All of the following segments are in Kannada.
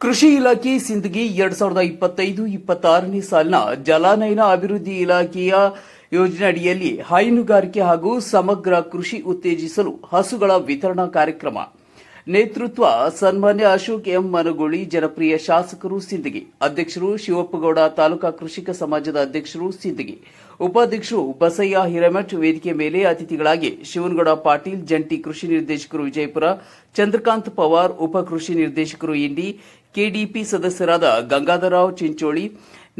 ಕೃಷಿ ಇಲಾಖೆ ಸಿಂದಗಿ 2025-26ನೇ ಸಾಲಿನ ಜಲಾನಯನ ಅಭಿವೃದ್ಧಿ ಇಲಾಖೆಯ ಯೋಜನೆ ಅಡಿಯಲ್ಲಿ ಹೈನುಗಾರಿಕೆ ಹಾಗೂ ಸಮಗ್ರ ಕೃಷಿ ಉತ್ತೇಜಿಸಲು ಹಸುಗಳ ವಿತರಣಾ ಕಾರ್ಯಕ್ರಮ ನೇತೃತ್ವ ಸನ್ಮಾನ್ಯ ಅಶೋಕ್ ಎಂ ಮನಗೋಳಿ, ಜನಪ್ರಿಯ ಶಾಸಕರು ಸಿಂದಗಿ, ಅಧ್ಯಕ್ಷರು ಶಿವಪ್ಪಗೌಡ, ತಾಲೂಕಾ ಕೃಷಿಕ ಸಮಾಜದ ಅಧ್ಯಕ್ಷರು ಸಿಂದಗಿ, ಉಪಾಧ್ಯಕ್ಷರು ಬಸಯ್ಯ ಹಿರೇಮಠ್. ವೇದಿಕೆ ಮೇಲೆ ಅತಿಥಿಗಳಾಗಿ ಶಿವನಗೌಡ ಪಾಟೀಲ್, ಜಂಟಿ ಕೃಷಿ ನಿರ್ದೇಶಕರು ವಿಜಯಪುರ, ಚಂದ್ರಕಾಂತ್ ಪವಾರ್, ಉಪ ಕೃಷಿ ನಿರ್ದೇಶಕರು ಇಂಡಿ, ಕೆಡಿಪಿ ಸದಸ್ಯರಾದ ಗಂಗಾಧರರಾವ್ ಚಿಂಚೋಳಿ,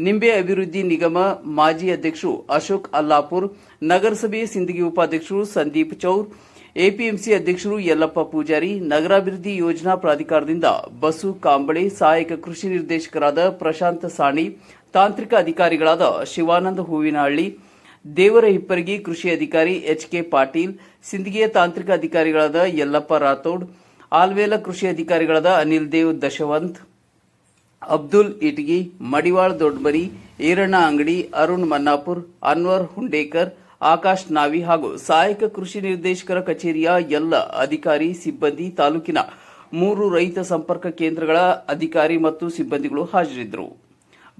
ನಿಂಬೆ ಅಭಿವೃದ್ಧಿ ನಿಗಮ ಮಾಜಿ ಅಧ್ಯಕ್ಷರು ಅಶೋಕ್ ಅಲ್ಲಾಪುರ್, ನಗರಸಭೆ ಸಿಂದಗಿ ಉಪಾಧ್ಯಕ್ಷರು ಸಂದೀಪ್ ಚೌರ್, ಎಪಿಎಂಸಿ ಅಧ್ಯಕ್ಷರು ಯಲ್ಲಪ್ಪ ಪೂಜಾರಿ, ನಗರಾಭಿವೃದ್ಧಿ ಯೋಜನಾ ಪ್ರಾಧಿಕಾರದಿಂದ ಬಸು ಕಾಂಬಳೆ, ಸಹಾಯಕ ಕೃಷಿ ನಿರ್ದೇಶಕರಾದ ಪ್ರಶಾಂತ್ ಸಾಣಿ, ತಾಂತ್ರಿಕ ಅಧಿಕಾರಿಗಳಾದ ಶಿವಾನಂದ ಹೂವಿನಹಳ್ಳಿ, ದೇವರ ಹಿಪ್ಪರಗಿ, ಕೃಷಿ ಅಧಿಕಾರಿ ಎಚ್ಕೆ ಪಾಟೀಲ್, ಸಿಂದಗಿಯ ತಾಂತ್ರಿಕ ಅಧಿಕಾರಿಗಳಾದ ಯಲ್ಲಪ್ಪ ರಾಥೋಡ್, ಆಲ್ವೇಲ ಕೃಷಿ ಅಧಿಕಾರಿಗಳಾದ ಅನಿಲ್ ದೇವ್ ದಶವಂತ್, ಅಬ್ದುಲ್ ಇಟಗಿ, ಮಡಿವಾಳ ದೊಡ್ಡಮರಿ, ಈರಣ್ಣ ಅಂಗಡಿ, ಅರುಣ್ ಮನ್ನಾಪುರ್, ಅನ್ವರ್ ಹುಂಡೇಕರ್, ಆಕಾಶ್ ನಾವಿ ಹಾಗೂ ಸಹಾಯಕ ಕೃಷಿ ನಿರ್ದೇಶಕರ ಕಚೇರಿಯ ಎಲ್ಲ ಅಧಿಕಾರಿ ಸಿಬ್ಬಂದಿ, ತಾಲೂಕಿನ 3 ರೈತ ಸಂಪರ್ಕ ಕೇಂದ್ರಗಳ ಅಧಿಕಾರಿ ಮತ್ತು ಸಿಬ್ಬಂದಿಗಳು ಹಾಜರಿದ್ದರು.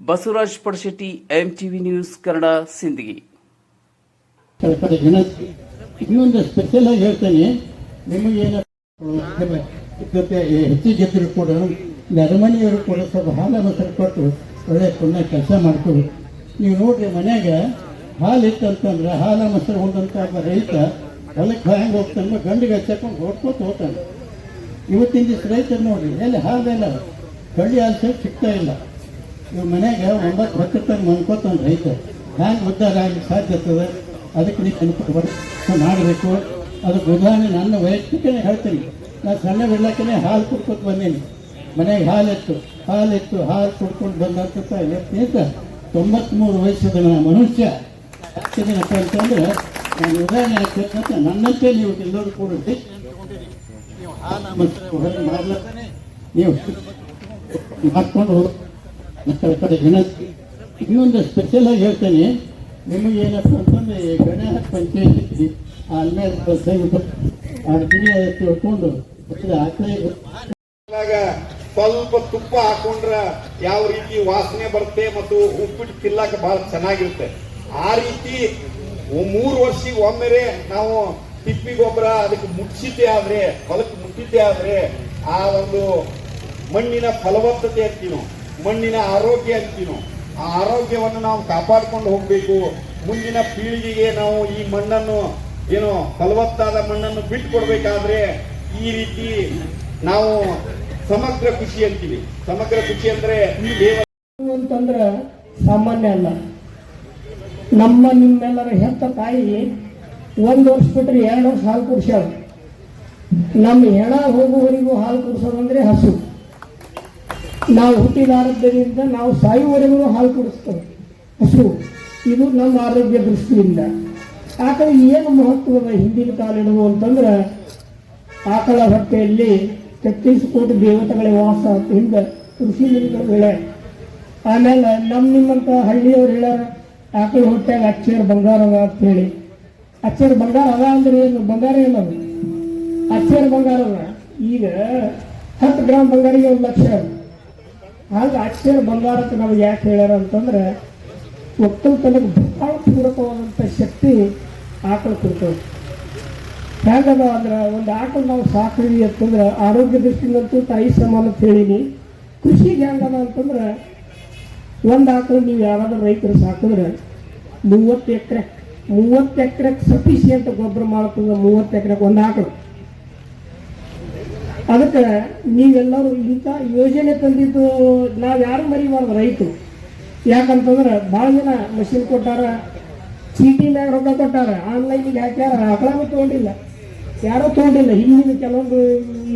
Basavaraj Padashetti, MTV news Kannada, Sindagi. ಇನ್ನೊಂದು ಸ್ಪೆಷಲ್ ಆಗಿ ಹೇಳ್ತೇನೆ, ನಿಮಗೇನ ಹೆಚ್ಚಿಗೆ ಕೂಡ ನೆರಮನೆಯವರು ಕೂಡ ಸ್ವಲ್ಪ ಹಾಲು ಮೊಸರು ಕೊಟ್ಟು ಒಳ್ಳೆ ಪುಣ್ಯ ಕೆಲಸ ಮಾಡ್ತೀವಿ. ನೀವು ನೋಡ್ರಿ, ಮನ್ಯಾಗ ಹಾಲು ಇತ್ತಂತಂದ್ರೆ ಹಾಲು ಮೊಸರು ಹೊಂದಂತ ರೈತ ಹೊಲಕ್ಕೆ ಹೆಂಗೆ ಹೋಗ್ತಾನೆ, ಗಂಡಿಗೆ ಹಚ್ಚಾಕೊಂಡು ಹೊಡ್ಕೋತ ಹೋಗ್ತಾನೆ. ಇವತ್ತಿನ ದಿವಸ ರೈತರು ನೋಡ್ರಿ, ಎಲ್ಲಿ ಹಾಲೆಲ್ಲ ಕಳ್ಳಿ ಹಾಲು ಸಿಗ್ತಾ ಇಲ್ಲ. ಇವ್ ಮನ್ಯಾಗ 9-10 ಟನ್ ಮನ್ಕೋತಾನೆ ರೈತ. ಹ್ಯಾಂಗೆ ಉದ್ಧಾರ ಆಗಲಿಕ್ಕೆ ಸಾಧ್ಯ ಆಗ್ತದೆ? ಅದಕ್ಕೆ ನೀವು ಅನುಕೂಲ ಮಾಡಬೇಕು. ಅದಕ್ಕೆ ಉದಾಹರಣೆ ನನ್ನ ವೈಯಕ್ತಿಕನೇ ಹೇಳ್ತೀನಿ. ನಾನು ಸಣ್ಣ ಬಿಡ್ಲಕ್ಕೇ ಹಾಲು ಕುಡ್ಕೊತ ಬಂದೀನಿ. ಮನೆಗೆ ಹಾಲು ಕುಡ್ಕೊಂಡು ಬಂದಂತ 93 ವಯಸ್ಸದ ಮನುಷ್ಯ ಆಗ್ತಿದ್ದೀನಪ್ಪ ಅಂತಂದ್ರೆ ನಾನು ಉದಾಹರಣೆ ಆಗ್ತಕ್ಕಂಥ ನನ್ನಂತೆ ನೀವು ಎಲ್ಲರೂ ಕೂಡ ನೀವು ಹಾಲು ಮತ್ತು ಹೊರಗೆ ಮಾಡ್ಲಕ್ಕೇ ನೀವು ಮಾಡ್ಕೊಂಡು ಹೋಗಿ. ಇನ್ನೊಂದು ಸ್ಪೆಷಲ್ ಆಗಿ ಹೇಳ್ತೇನೆ, ನಿಮಗೇನಪ್ಪ ಅಂತಂದ್ರೆ ಗಣೇಶ ಪಂಚಾಯತಿ ಆಮೇಲೆ ತಿಳ್ಕೊಂಡು ಸ್ವಲ್ಪ ತುಪ್ಪ ಹಾಕೊಂಡ್ರ ಯಾವ ರೀತಿ ವಾಸನೆ ಬರುತ್ತೆ ಮತ್ತು ಉಪ್ಪಿಟ್ಟು ತಿನ್ನಕ್ಕೆ ಬಹಳ ಚೆನ್ನಾಗಿರುತ್ತೆ. ಆ ರೀತಿ 3 ವರ್ಷಕ್ಕೆ ಒಮ್ಮೆರೆ ನಾವು ತಿಪ್ಪಿ ಗೊಬ್ಬರ ಅದಕ್ಕೆ ಮುಟ್ಟಿಸಿದ್ದೆ ಆದ್ರೆ, ಹೊಲಕ್ಕೆ ಮುಟ್ಟಿದ್ದೆ ಆದ್ರೆ ಆ ಒಂದು ಮಣ್ಣಿನ ಫಲವತ್ತತೆ ಅಂತೀನೋ, ಮಣ್ಣಿನ ಆರೋಗ್ಯ ಅಂತೀನೋ, ಆ ಆರೋಗ್ಯವನ್ನು ನಾವು ಕಾಪಾಡ್ಕೊಂಡು ಹೋಗ್ಬೇಕು. ಮುಂದಿನ ಪೀಳಿಗೆಗೆ ನಾವು ಈ ಮಣ್ಣನ್ನು ಏನೋ ಫಲವತ್ತಾದ ಮಣ್ಣನ್ನು ಬಿಟ್ಟು ಕೊಡ್ಬೇಕಾದ್ರೆ ಈ ರೀತಿ ನಾವು ಸಮಗ್ರ ಕೃಷಿ ಅಂತೀವಿ. ಸಮಗ್ರ ಕೃಷಿ ಅಂದ್ರೆ ಅಂತಂದ್ರೆ ಸಾಮಾನ್ಯ ಅಲ್ಲ. ನಿಮ್ಮೆಲ್ಲರ ಹೆತ್ತ ತಾಯಿ 1 ವರ್ಷ ಬಿಟ್ಟರೆ 2 ವರ್ಷ ಹಾಲು ಕುಡಿಸ್ಯಾಳ. ನಮ್ಮ ಹೆಣ ಹೋಗುವವರೆಗೂ ಹಾಲು ಕುಡಿಸೋದಂದ್ರೆ ಹಸು. ನಾವು ಹುಟ್ಟಿದಾರದ್ದರಿಂದ ನಾವು ಸಾಯುವವರೆಗೂ ಹಾಲು ಕುಡಿಸ್ತೇವೆ ಹಸು. ಇದು ನಮ್ಮ ಆರೋಗ್ಯ ದೃಷ್ಟಿಯಿಂದ. ಆಕಳ ಏನು ಮಹತ್ವದ ಹಿಂದಿನ ಕಾಲಿಡುವು ಅಂತಂದ್ರೆ, ಆಕಳ ಹೊಟ್ಟೆಯಲ್ಲಿ 33 ಕೋಟಿ ದೇವತೆಗಳ ವಾಸ ಇಂದ ಕೃಷಿ ಬೆಳೆ. ಆಮೇಲೆ ನಿಮ್ಮಂತ ಹಳ್ಳಿಯವ್ರು ಹೇಳ್ಯಾರ, ಆಕಳ ಹೊಟ್ಟೆಗೆ ಅಚ್ಚೇರ್ ಬಂಗಾರ ಅದ ಅಂತ ಹೇಳಿ. ಅಚ್ಚೇರ್ ಬಂಗಾರ ಅದ ಅಂದ್ರೆ ಏನು? ಬಂಗಾರ ಏನದು? ಅಚ್ಚೇರ್ ಬಂಗಾರ ಅದ. ಈಗ 10 ಗ್ರಾಮ್ ಬಂಗಾರಿಗೆ 1 ಲಕ್ಷ. ಹಾಗೆ ಅಚ್ಚೇರ್ ಬಂಗಾರಕ್ಕೆ ನಮ್ಗೆ ಯಾಕೆ ಹೇಳ್ಯಾರ ಅಂತಂದ್ರೆ, ಒಕ್ಕಲ್ತನಕ್ಕೆ ಬಹಳ ಪೂರಕವಾದಂಥ ಶಕ್ತಿ ಆಕಳು ಕೊಡ್ತೇವೆ. ಹೇಗದ ಅಂದ್ರೆ, ಒಂದು ಆಕಳು ನಾವು ಸಾಕ್ತೀವಿ ಅಂತಂದ್ರೆ ಆರೋಗ್ಯ ದೃಷ್ಟಿಯಿಂದಂತೂ ತಾಯಿ ಸಮಾನ ಅಂತ ಹೇಳೀನಿ. ಕೃಷಿಗೆ ಹೆಂಗದ ಅಂತಂದ್ರೆ, ಒಂದು ಆಕಳು ನೀವು ಯಾರಾದ್ರೂ ರೈತರು ಸಾಕಿದ್ರೆ 30 ಎಕರೆಗೆ ಸಫಿಷಿಯಂಟ್ ಗೊಬ್ಬರ ಮಾಡ್ತದೆ. 30 ಎಕರೆಗೆ ಒಂದು ಆಕಳು. ಅದಕ್ಕೆ ನೀವೆಲ್ಲರೂ ಇಂಥ ಯೋಜನೆ ತಂದಿದ್ದು ನಾವು ಯಾರು ಮರಿಬಾರ್ದು ರೈತರು. ಯಾಕಂತಂದ್ರೆ ಭಾಳ ಜನ ಮಷಿನ್ ಕೊಟ್ಟಾರ, ಚೀಟಿ ಮ್ಯಾಗ ರೊಕ್ಕ ಕೊಟ್ಟಾರ, ಆನ್ಲೈನಿಗೆ ಹಾಕ್ಯಾರ, ಆಕಳನೂ ತೊಗೊಂಡಿಲ್ಲ, ಯಾರೂ ತೊಗೊಂಡಿಲ್ಲ ಹಿಂದಿನ ಕೆಲವೊಂದು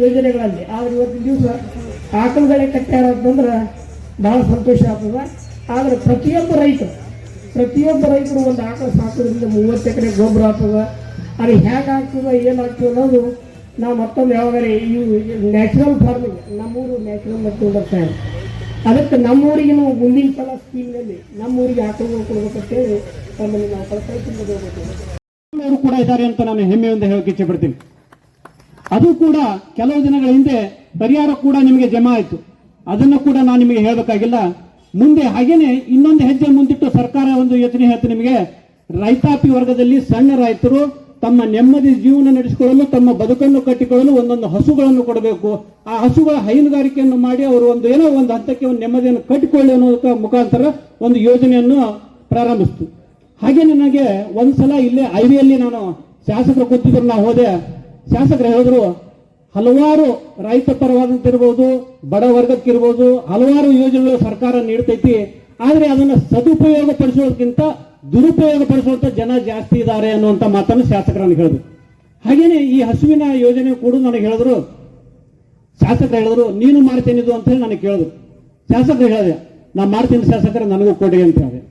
ಯೋಜನೆಗಳಲ್ಲಿ. ಆದ್ರೆ ಇವತ್ತಿನ ದಿವಸ ಆಕಳುಗಳೇ ಕಟ್ಟ್ಯಾರ ಅಂತಂದ್ರೆ ಭಾಳ ಸಂತೋಷ ಆಗ್ತದೆ. ಆದರೆ ಪ್ರತಿಯೊಬ್ಬ ರೈತರು ಒಂದು ಆಕಳು ಸಾಕೋದ್ರಿಂದ 30 ಎಕರೆ ಗೊಬ್ಬರ ಆಗ್ತದೆ. ಅದು ಹೇಗಾಗ್ತದೆ, ಏನಾಗ್ತದೆ ಅನ್ನೋದು ನಾವು ಮತ್ತೊಂದು ಯಾವಾಗಾರೆ ಈ ನ್ಯಾಚುರಲ್ ಫಾರ್ಮಿಂಗ್, ನಮ್ಮೂರು ನ್ಯಾಚುರಲ್ ಮತ್ತು ಬರ್ತಾ ಇದೆ. ಅದಕ್ಕೆ ನಮ್ಮೂರಿಗೆ ನಾವು ಮುಂದಿನ ಸಲ ಸ್ಕೀಮ್ನಲ್ಲಿ ನಮ್ಮೂರಿಗೆ ಆಕಳುಗಳು ಕೊಡ್ಬೇಕಂತೇಳಿ ತಮ್ಮಲ್ಲಿ ನಾವು ಕಳ್ಕೊಂಡು ಕೂಡ ಇದ್ದಾರೆ ಅಂತ ನಾನು ಹೆಮ್ಮೆಯಿಂದ ಹೇಳೋಕೆ ಇಚ್ಛೆ ಪಡ್ತೀನಿ. ಅದು ಕೂಡ ಕೆಲವು ದಿನಗಳ ಹಿಂದೆ ಪರಿಹಾರ ಕೂಡ ನಿಮಗೆ ಜಮಾ ಆಯಿತು. ಅದನ್ನು ಕೂಡ ನಾನು ನಿಮಗೆ ಹೇಳಬೇಕಾಗಿಲ್ಲ. ಮುಂದೆ ಹಾಗೇನೆ ಇನ್ನೊಂದು ಹೆಜ್ಜೆ ಮುಂದಿಟ್ಟು ಸರ್ಕಾರ ಒಂದು ಯೋಚನೆ ಹೇಳ್ತೀನಿ ನಿಮಗೆ. ರೈತಾಪಿ ವರ್ಗದಲ್ಲಿ ಸಣ್ಣ ರೈತರು ತಮ್ಮ ನೆಮ್ಮದಿ ಜೀವನ ನಡೆಸಿಕೊಳ್ಳಲು, ತಮ್ಮ ಬದುಕನ್ನು ಕಟ್ಟಿಕೊಳ್ಳಲು ಒಂದೊಂದು ಹಸುಗಳನ್ನು ಕೊಡಬೇಕು. ಆ ಹಸುಗಳ ಹೈನುಗಾರಿಕೆಯನ್ನು ಮಾಡಿ ಅವರು ಒಂದು ಏನೋ ಒಂದು ಹಂತಕ್ಕೆ ಒಂದು ನೆಮ್ಮದಿಯನ್ನು ಕಟ್ಟಿಕೊಳ್ಳಿ ಅನ್ನೋದಕ್ಕೆ ಮುಖಾಂತರ ಒಂದು ಯೋಜನೆಯನ್ನು ಪ್ರಾರಂಭಿಸಿತು. ಹಾಗೆ ನನಗೆ ಒಂದ್ಸಲ ಇಲ್ಲೇ ಐವಿಯಲ್ಲಿ ನಾನು ಶಾಸಕರು ಕೂತಿದ್ರು, ನಾವು ಹೋದೆ. ಶಾಸಕರು ಹೇಳಿದ್ರು, ಹಲವಾರು ರೈತ ಪರವಾದಂತಿರ್ಬೋದು, ಬಡ ವರ್ಗಕ್ಕಿರ್ಬೋದು, ಹಲವಾರು ಯೋಜನೆಗಳು ಸರ್ಕಾರ ನೀಡ್ತೈತಿ. ಆದರೆ ಅದನ್ನು ಸದುಪಯೋಗ ಪಡಿಸೋದಕ್ಕಿಂತ ದುರುಪಯೋಗ ಪಡಿಸುವಂತ ಜನ ಜಾಸ್ತಿ ಇದ್ದಾರೆ ಅನ್ನುವಂಥ ಮಾತನ್ನು ಶಾಸಕರನ್ನು ಹೇಳಿದ್ರು. ಹಾಗೇನೆ ಈ ಹಸುವಿನ ಯೋಜನೆ ಕೂಡ ನನಗೆ ಹೇಳಿದ್ರು. ಶಾಸಕರು ಹೇಳಿದ್ರು, ನೀನು ಮಾಡ್ತೇನಿದು ಅಂತ ಹೇಳಿ ನನಗೆ ಕೇಳಿದ್ರು. ಶಾಸಕರು ಹೇಳಿದೆ, ನಾ ಮಾಡ್ತೀನಿ ಶಾಸಕರು, ನನಗೂ ಕೊಡಿ ಅಂತ ಹೇಳಿದೆ.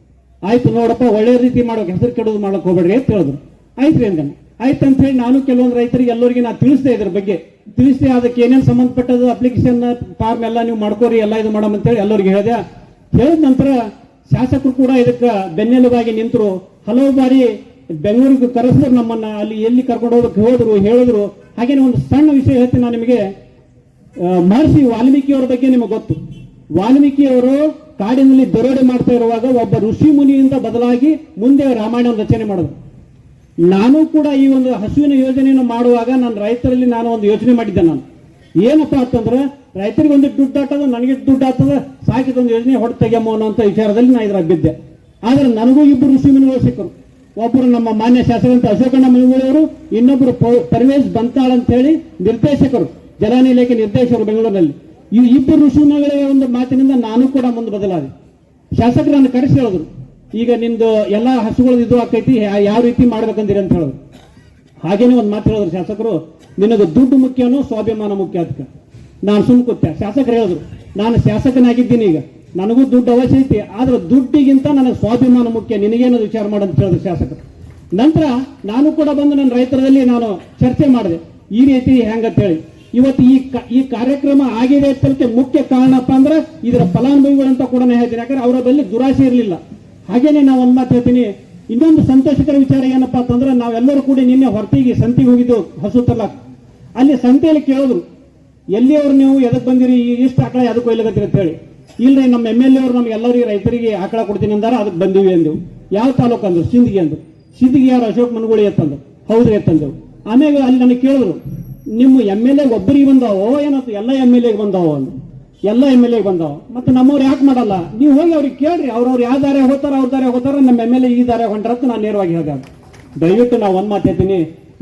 ಆಯ್ತು ನೋಡಪ್ಪ, ಒಳ್ಳೆ ರೀತಿ ಮಾಡೋಕೆ, ಹೆಸರು ಕೆಡೋದು ಮಾಡೋಕೆ ಹೋಗ್ಬೇಡ್ರಿ ಅಂತ ಹೇಳಿದ್ರು. ಆಯ್ತು ಅಂದ. ಆಯ್ತು ಅಂತ ಹೇಳಿ ನಾನು ಕೆಲವೊಂದು ರೈತರಿಗೆ ಎಲ್ಲರಿಗೆ ನಾನು ತಿಳಿಸ್ದೆ, ಇದ್ರ ಬಗ್ಗೆ ತಿಳಿಸ್ದೆ. ಅದಕ್ಕೆ ಏನೇನು ಸಂಬಂಧಪಟ್ಟದ್ದು ಅಪ್ಲಿಕೇಶನ್ ಫಾರ್ಮ್ ಎಲ್ಲ ನೀವು ಮಾಡ್ಕೋರಿ, ಎಲ್ಲ ಇದು ಮಾಡಮ್ ಅಂತೇಳಿ ಎಲ್ಲರಿಗೆ ಹೇಳಿದೆ. ಹೇಳಿದ ನಂತರ ಶಾಸಕರು ಕೂಡ ಇದಕ್ಕೆ ಬೆನ್ನೆಲುಬಾಗಿ ನಿಂತರು. ಹಲವು ಬಾರಿ ಬೆಂಗಳೂರಿಗೆ ಕರೆಸಿದ್ರು ನಮ್ಮನ್ನ, ಅಲ್ಲಿ ಎಲ್ಲಿ ಕರ್ಕೊಂಡು ಹೋಗಕ್ಕೆ ಹೋದ್ರು, ಹೇಳಿದ್ರು. ಹಾಗೇನೆ ಒಂದು ಸಣ್ಣ ವಿಷಯ ಹೇಳ್ತೀನಿ ನಾನು ನಿಮಗೆ. ಮಹರ್ಷಿ ವಾಲ್ಮೀಕಿಯವರ ಬಗ್ಗೆ ನಿಮಗೆ ಗೊತ್ತು. ವಾಲ್ಮೀಕಿಯವರು ಕಾಡಿನಲ್ಲಿ ದರೋಡೆ ಮಾಡ್ತಾ ಇರುವಾಗ ಒಬ್ಬ ಋಷಿ ಮುನಿಯಿಂದ ಬದಲಾಗಿ ಮುಂದೆ ರಾಮಾಯಣ ರಚನೆ ಮಾಡಿದ್ರು. ನಾನು ಕೂಡ ಈ ಒಂದು ಹಸುವಿನ ಯೋಜನೆಯನ್ನು ಮಾಡುವಾಗ ನನ್ನ ರೈತರಲ್ಲಿ ನಾನು ಒಂದು ಯೋಚನೆ ಮಾಡಿದ್ದೆ. ನಾನು ಏನಪ್ಪಾ ಅಂತಂದ್ರೆ, ರೈತರಿಗೆ ಒಂದು ದುಡ್ಡು ಆಟದ, ನನಗೆ ದುಡ್ಡು ಆಗ್ತದೆ, ಸಾಕಿದೊಂದು ಯೋಜನೆ ಹೊಡೆ ತೆಗೆಯಮ್ಮ ಅನ್ನೋಂಥ ವಿಚಾರದಲ್ಲಿ ನಾನು ಇದ್ರಾಗ ಬಿದ್ದೆ. ಆದ್ರೆ ನನಗೂ ಇಬ್ಬರು ಋಷಿ ಮುನಿಗಳು ಸಿಕ್ಕರು. ಒಬ್ಬರು ನಮ್ಮ ಮಾನ್ಯ ಶಾಸಕರಂತ ಅಶೋಕಣ್ಣ ಮುನಿಗಳವರು, ಇನ್ನೊಬ್ಬರು ಪರಮೇಶ್ ಬಂತಾಳ್ ಅಂತ ಹೇಳಿ ನಿರ್ದೇಶಕರು, ಜಲಾನಯ ಇಲಾಖೆ ನಿರ್ದೇಶಕರು ಬೆಂಗಳೂರಿನಲ್ಲಿ. ಈ ಇಬ್ಬರು ಋಷಿಗಳ ಒಂದು ಮಾತಿನಿಂದ ನಾನು ಕೂಡ ಮುಂದೆ ಬದಲಾದೆ. ಶಾಸಕರನ್ನು ಕರೆಸಿ ಹೇಳಿದ್ರು, ಈಗ ನಿಂದು ಎಲ್ಲ ಹಸುಗಳು ಇದು ಆಕೈತಿ, ಯಾವ ರೀತಿ ಮಾಡ್ಬೇಕಂದಿರಿ ಅಂತ ಹೇಳಿದ್ರು. ಹಾಗೇನೆ ಒಂದು ಮಾತು ಹೇಳಿದ್ರು ಶಾಸಕರು, ನಿನಗೆ ದುಡ್ಡು ಮುಖ್ಯನೋ ಸ್ವಾಭಿಮಾನ ಮುಖ್ಯ ಅದಕ್ಕೆ. ನಾನು ಸುಮ್ ಕೂತೆ. ಶಾಸಕರು ಹೇಳಿದ್ರು, ನಾನು ಶಾಸಕನಾಗಿದ್ದೀನಿ, ಈಗ ನನಗೂ ದುಡ್ಡು ಅವಶ್ಯ ಐತಿ, ಆದ್ರೆ ದುಡ್ಡಿಗಿಂತ ನನಗೆ ಸ್ವಾಭಿಮಾನ ಮುಖ್ಯ, ನಿನಗೇನದು ವಿಚಾರ ಮಾಡಂತ ಹೇಳಿದ್ರು ಶಾಸಕರು. ನಂತರ ನಾನು ಕೂಡ ಬಂದು ನನ್ನ ರೈತರಲ್ಲಿ ನಾನು ಚರ್ಚೆ ಮಾಡಿದೆ, ಈ ರೀತಿ ಹೆಂಗಂತ ಹೇಳಿ. ಇವತ್ತು ಈ ಕಾರ್ಯಕ್ರಮ ಆಗಿದೆ ಅಂತಕ್ಕೆ ಮುಖ್ಯ ಕಾರಣಪ್ಪ ಅಂದ್ರೆ ಇದರ ಫಲಾನುಭವಿಗಳಂತ ಕೂಡ ನಾನು ಹೇಳ್ತೀನಿ. ಯಾಕಂದ್ರೆ ಅವರ ಬಳಿ ದುರಾಸೆ ಇರಲಿಲ್ಲ. ಹಾಗೇನೆ ನಾವು ಒಂದು ಮಾತು ಹೇಳ್ತೀನಿ. ಇನ್ನೊಂದು ಸಂತೋಷಕರ ವಿಚಾರ ಏನಪ್ಪಾ ಅಂತಂದ್ರೆ, ನಾವೆಲ್ಲರೂ ಕೂಡ ನಿನ್ನೆ ಹೊರಟಿಗೆ ಸಂತಿಗೆ ಹೋಗಿದ್ದು ಹಸು ತರ್ಲಾಕ್. ಅಲ್ಲಿ ಸಂತೆಯಲ್ಲಿ ಕೇಳಿದ್ರು, ಎಲ್ಲಿಯವರು ನೀವು ಎದಕ್ಕೆ ಬಂದಿರಿ, ಇಷ್ಟು ಆಕಳ ಎದಕ್ಕೆ ಒಯ್ಲಗತ್ತೀರಿ ಅಂತ ಹೇಳಿ. ಇಲ್ರಿ, ನಮ್ಮ MLA ಅವರು ನಮ್ಗೆಲ್ಲರಿಗೆ ರೈತರಿಗೆ ಆಕಳ ಕೊಡ್ತೀನಿ ಅಂದಾರ, ಅದಕ್ಕೆ ಬಂದಿವಿ ಅಂದೆವು. ಯಾವ ತಾಲೂಕು ಅಂದ್ರು? ಸಿಂದಗಿ ಅಂದ್ರು. ಸಿಂದಗಿ ಯಾರು? ಅಶೋಕ್ ಮನಗೋಳಿ ಎತ್ತಂದ್ರು. ಹೌದು ಎತ್ತಂದೆವು. ಆಮೇಲೆ ಅಲ್ಲಿ ನನಗೆ ಕೇಳಿದ್ರು, ನಿಮ್ಮ MLA ಒಬ್ಬರಿಗೆ ಬಂದಾವೋ ಏನಂತ? ಎಲ್ಲ MLA ಬಂದಾವೋ ಅಂದ್ರು. ಎಲ್ಲ MLA ಬಂದಾವ. ಮತ್ತೆ ನಮ್ಮವ್ರು ಯಾಕೆ ಮಾಡಲ್ಲ? ನೀವು ಹೋಗಿ ಅವ್ರಿಗೆ ಕೇಳ್ರಿ, ಅವ್ರವ್ರು ಯಾವ ದಾರೆ ಹೋಗ್ತಾರ, ಅವ್ರ ದಾರೆ ಹೋಗ್ತಾರ, ನಮ್ಮ MLA ಈ ದಾರೆ ಹೊಂಟ್ರಂತ ನಾನು ನೇರವಾಗಿ ಹೇಳಿದೆ. ದಯವಿಟ್ಟು ನಾವು ಒಂದು ಮಾತು ಹೇಳ್ತೀನಿ,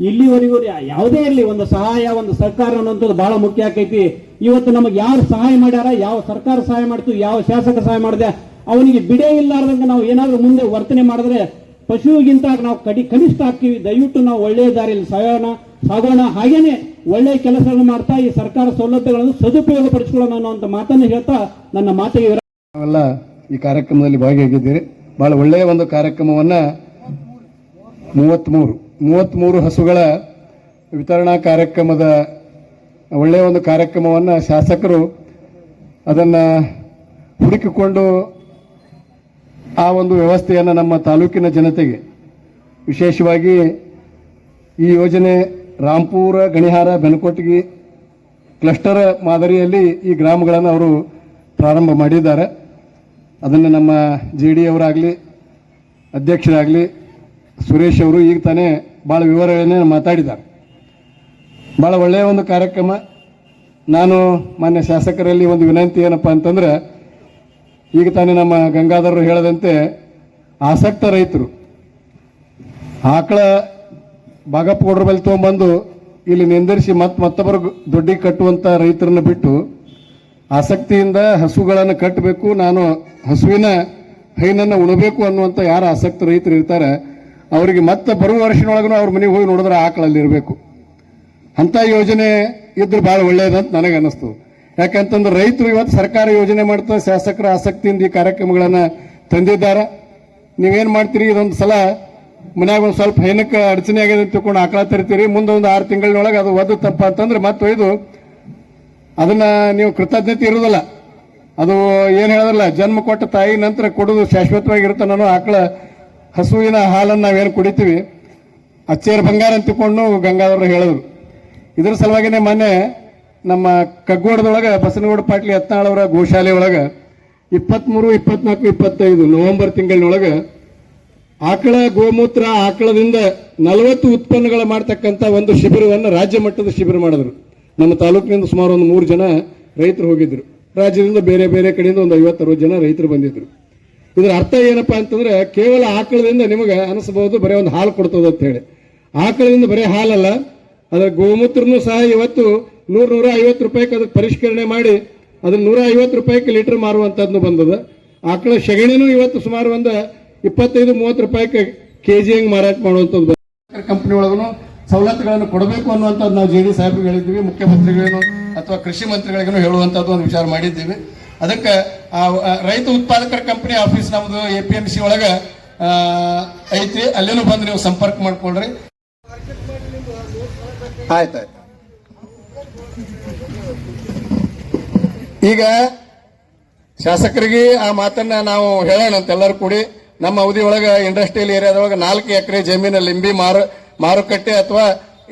ಇಲ್ಲಿವರೆಗೂ ಯಾವುದೇ ಇರಲಿ ಒಂದು ಸಹಾಯ, ಒಂದು ಸರ್ಕಾರ ಅನ್ನೋಂಥದ್ದು ಬಹಳ ಮುಖ್ಯ ಆಕೈತಿ. ಇವತ್ತು ನಮಗೆ ಯಾರು ಸಹಾಯ ಮಾಡ್ಯಾರ, ಯಾವ ಸರ್ಕಾರ ಸಹಾಯ ಮಾಡ್ತು, ಯಾವ ಶಾಸಕ ಸಹಾಯ ಮಾಡಿದೆ, ಅವನಿಗೆ ಬಿಡೇ ಇಲ್ಲಾರ್ದಂಗೆ ನಾವು ಏನಾದ್ರೂ ಮುಂದೆ ವರ್ತನೆ ಮಾಡಿದ್ರೆ ಪಶುವಿಗಿಂತ ನಾವು ಕನಿಷ್ಠ ಆಗ್ತೀವಿ. ದಯವಿಟ್ಟು ನಾವು ಒಳ್ಳೆಯ ದಾರಿಯಲ್ಲಿ ಸಾಗೋಣ. ಹಾಗೇನೆ ಒಳ್ಳೆಯ ಕೆಲಸಗಳನ್ನು ಮಾಡ್ತಾ ಈ ಸರ್ಕಾರ ಸೌಲಭ್ಯಗಳನ್ನು ಸದುಪಯೋಗ ಪಡಿಸಿಕೊಳ್ಳೋಣ ಅನ್ನುವಂಥ ಮಾತನ್ನು ಹೇಳ್ತಾ ನನ್ನ ಮಾತಿಗೆ ನಾವೆಲ್ಲ ಈ ಕಾರ್ಯಕ್ರಮದಲ್ಲಿ ಭಾಗಿಯಾಗಿದ್ದೀರಿ. ಬಹಳ ಒಳ್ಳೆಯ ಒಂದು ಕಾರ್ಯಕ್ರಮವನ್ನ 33 ಹಸುಗಳ ವಿತರಣಾ ಕಾರ್ಯಕ್ರಮದ ಒಳ್ಳೆಯ ಒಂದು ಕಾರ್ಯಕ್ರಮವನ್ನ ಶಾಸಕರು ಅದನ್ನ ಹುಡುಕಿಕೊಂಡು ಆ ಒಂದು ವ್ಯವಸ್ಥೆಯನ್ನು ನಮ್ಮ ತಾಲೂಕಿನ ಜನತೆಗೆ, ವಿಶೇಷವಾಗಿ ಈ ಯೋಜನೆ ರಾಂಪುರ, ಗಣಿಹಾರ, ಬೆನಕೊಟ್ಟಿಗೆ ಕ್ಲಸ್ಟರ್ ಮಾದರಿಯಲ್ಲಿ ಈ ಗ್ರಾಮಗಳನ್ನು ಅವರು ಪ್ರಾರಂಭ ಮಾಡಿದ್ದಾರೆ. ಅದನ್ನು ನಮ್ಮ JD ಅವರಾಗಲಿ, ಅಧ್ಯಕ್ಷರಾಗಲಿ, ಸುರೇಶ್ ಅವರು ಈಗ ತಾನೇ ಭಾಳ ವಿವರಗಳನ್ನೇ ಮಾತಾಡಿದ್ದಾರೆ. ಭಾಳ ಒಳ್ಳೆಯ ಒಂದು ಕಾರ್ಯಕ್ರಮ. ನಾನು ಮಾನ್ಯ ಶಾಸಕರಲ್ಲಿ ಒಂದು ವಿನಂತಿ ಏನಪ್ಪ ಅಂತಂದ್ರೆ, ಈಗ ತಾನೇ ನಮ್ಮ ಗಂಗಾಧರರು ಹೇಳದಂತೆ ಆಸಕ್ತ ರೈತರು ಆಕಳ ಬಾಗಪ್ಪಗೌಡರ ಬಳಿ ತೊಗೊಂಬಂದು ಇಲ್ಲಿ ನಿಂದಿರಿಸಿ ಮತ್ತೊಬ್ಬರು ದೊಡ್ಡಿ ಕಟ್ಟುವಂಥ ರೈತರನ್ನು ಬಿಟ್ಟು ಆಸಕ್ತಿಯಿಂದ ಹಸುಗಳನ್ನು ಕಟ್ಟಬೇಕು, ನಾನು ಹಸುವಿನ ಹೈನನ್ನು ಉಣಬೇಕು ಅನ್ನುವಂಥ ಯಾರು ಆಸಕ್ತ ರೈತರು ಇರ್ತಾರೆ ಅವರಿಗೆ ಮತ್ತೆ ಬರುವ ವರ್ಷನೊಳಗೂ ಅವ್ರ ಮನೆಗೆ ಹೋಗಿ ನೋಡಿದ್ರೆ ಆಕಳಲ್ಲಿ ಇರಬೇಕು. ಅಂಥ ಯೋಜನೆ ಇದ್ರೆ ಭಾಳ ಒಳ್ಳೆಯದಂತ ನನಗೆ ಅನ್ನಿಸ್ತು. ಯಾಕಂತಂದ್ರೆ ರೈತರು ಇವತ್ತು ಸರ್ಕಾರ ಯೋಜನೆ ಮಾಡ್ತಾ ಶಾಸಕರ ಆಸಕ್ತಿಯಿಂದ ಈ ಕಾರ್ಯಕ್ರಮಗಳನ್ನು ತಂದಿದ್ದಾರೆ. ನೀವೇನು ಮಾಡ್ತೀರಿ, ಇದೊಂದು ಸಲ ಮನ್ಯಾಗ ಒಂದು ಸ್ವಲ್ಪ ಹೈನಕ್ಕೆ ಅಡಚಣೆ ಆಗಿದೆ ಅಂತ ತಿಳ್ಕೊಂಡು ಆಕಳ ತರಿತೀರಿ, ಮುಂದೆ ಒಂದು 6 ತಿಂಗಳಿನೊಳಗೆ ಅದು ಒದ್ದು ತಪ್ಪ ಅಂತಂದ್ರೆ ಮತ್ತೆ ಒಯ್ದು ಅದನ್ನ ನೀವು ಕೃತಜ್ಞತೆ ಇರೋದಿಲ್ಲ. ಅದು ಏನು ಹೇಳಿದ್ರಲ್ಲ, ಜನ್ಮ ಕೊಟ್ಟ ತಾಯಿ ನಂತರ ಕೊಡೋದು ಶಾಶ್ವತವಾಗಿರುತ್ತೆ. ನಾನು ಆಕಳ ಹಸುವಿನ ಹಾಲನ್ನು ನಾವೇನು ಕುಡಿತೀವಿ ಅಚ್ಚೇರ್ ಬಂಗಾರ ಅಂತ ತಿಳ್ಕೊಂಡು ಗಂಗಾಧರರು ಹೇಳಿದ್ರು. ಇದರ ಸಲುವಾಗಿನೇ ಮೊನ್ನೆ ನಮ್ಮ ಕಗ್ಗೋಡದೊಳಗೆ ಬಸನಗೌಡ ಪಾಟೀಲ್ ಯತ್ನಾಳ್ ಅವರ ಗೋಶಾಲೆ ಒಳಗೆ 23, 24, 25 ನವೆಂಬರ್ ತಿಂಗಳಿನೊಳಗೆ ಆಕಳ ಗೋಮೂತ್ರ ಆಕಳದಿಂದ 40 ಉತ್ಪನ್ನಗಳು ಮಾಡ್ತಕ್ಕಂಥ ಒಂದು ಶಿಬಿರವನ್ನು ರಾಜ್ಯ ಮಟ್ಟದ ಶಿಬಿರ ಮಾಡಿದ್ರು. ನಮ್ಮ ತಾಲೂಕಿನಿಂದ ಸುಮಾರು ಒಂದು 3 ಜನ ರೈತರು ಹೋಗಿದ್ರು. ರಾಜ್ಯದಿಂದ ಬೇರೆ ಬೇರೆ ಕಡೆಯಿಂದ ಒಂದು 50-60 ಜನ ರೈತರು ಬಂದಿದ್ರು. ಇದರ ಅರ್ಥ ಏನಪ್ಪಾ ಅಂತಂದ್ರೆ ಕೇವಲ ಆಕಳದಿಂದ ನಿಮಗೆ ಅನಿಸಬಹುದು ಬರೀ ಒಂದು ಹಾಲು ಕೊಡ್ತದೆ ಅಂತ ಹೇಳಿ. ಆಕಳದಿಂದ ಬರೀ ಹಾಲಲ್ಲ, ಅದರ ಗೋಮೂತ್ರನೂ ಸಹ ಇವತ್ತು 100-150 ರೂಪಾಯಿಗೆ ಅದಕ್ಕೆ ಪರಿಷ್ಕರಣೆ ಮಾಡಿ ಅದನ್ನ 150 ರೂಪಾಯಿಗೆ ಲೀಟರ್ ಮಾರುವಂತದ್ದು ಬಂದದ. ಆಕಳ ಸೆಗಣಿನೂ ಇವತ್ತು ಸುಮಾರು ಒಂದು 25-30 ರೂಪಾಯಿಗೆ ಕೆಜಿ ಹಂಗೆ ಮಾರಾಟ ಮಾಡುವಂಥದ್ದು. ಕಂಪನಿ ಒಳಗೂ ಸವಲತ್ತುಗಳನ್ನು ಕೊಡಬೇಕು ಅನ್ನುವಂಥದ್ದು ನಾವು ಜೆ ಡಿ ಸಾಹೇಬ್ರಿಗೆ ಹೇಳಿದ್ದೀವಿ, ಮುಖ್ಯಮಂತ್ರಿಗಳೇನು ಅಥವಾ ಕೃಷಿ ಮಂತ್ರಿಗಳಿಗೂ ಹೇಳುವಂಥದ್ದು ಒಂದು ವಿಚಾರ ಮಾಡಿದ್ದೀವಿ. ಅದಕ್ಕೆ ರೈತ ಉತ್ಪಾದಕರ ಕಂಪನಿ ಆಫೀಸ್ ನಮ್ಮದು APMC ಒಳಗೆ ಐತಿ, ಅಲ್ಲೇನೂ ಬಂದು ನೀವು ಸಂಪರ್ಕ ಮಾಡ್ಕೊಳ್ರಿ. ಆಯ್ತಾಯ್ತು. ಈಗ ಶಾಸಕರಿಗೆ ಆ ಮಾತನ್ನ ನಾವು ಹೇಳೋಣ ಅಂತ ಎಲ್ಲರೂ ಕೂಡಿ. ನಮ್ಮ ಅವಧಿ ಒಳಗೆ ಇಂಡಸ್ಟ್ರಿಯಲ್ ಏರಿಯಾದೊಳಗೆ 4 ಎಕರೆ ಜಮೀನು ಲಿಂಬಿ ಮಾರುಕಟ್ಟೆ ಅಥವಾ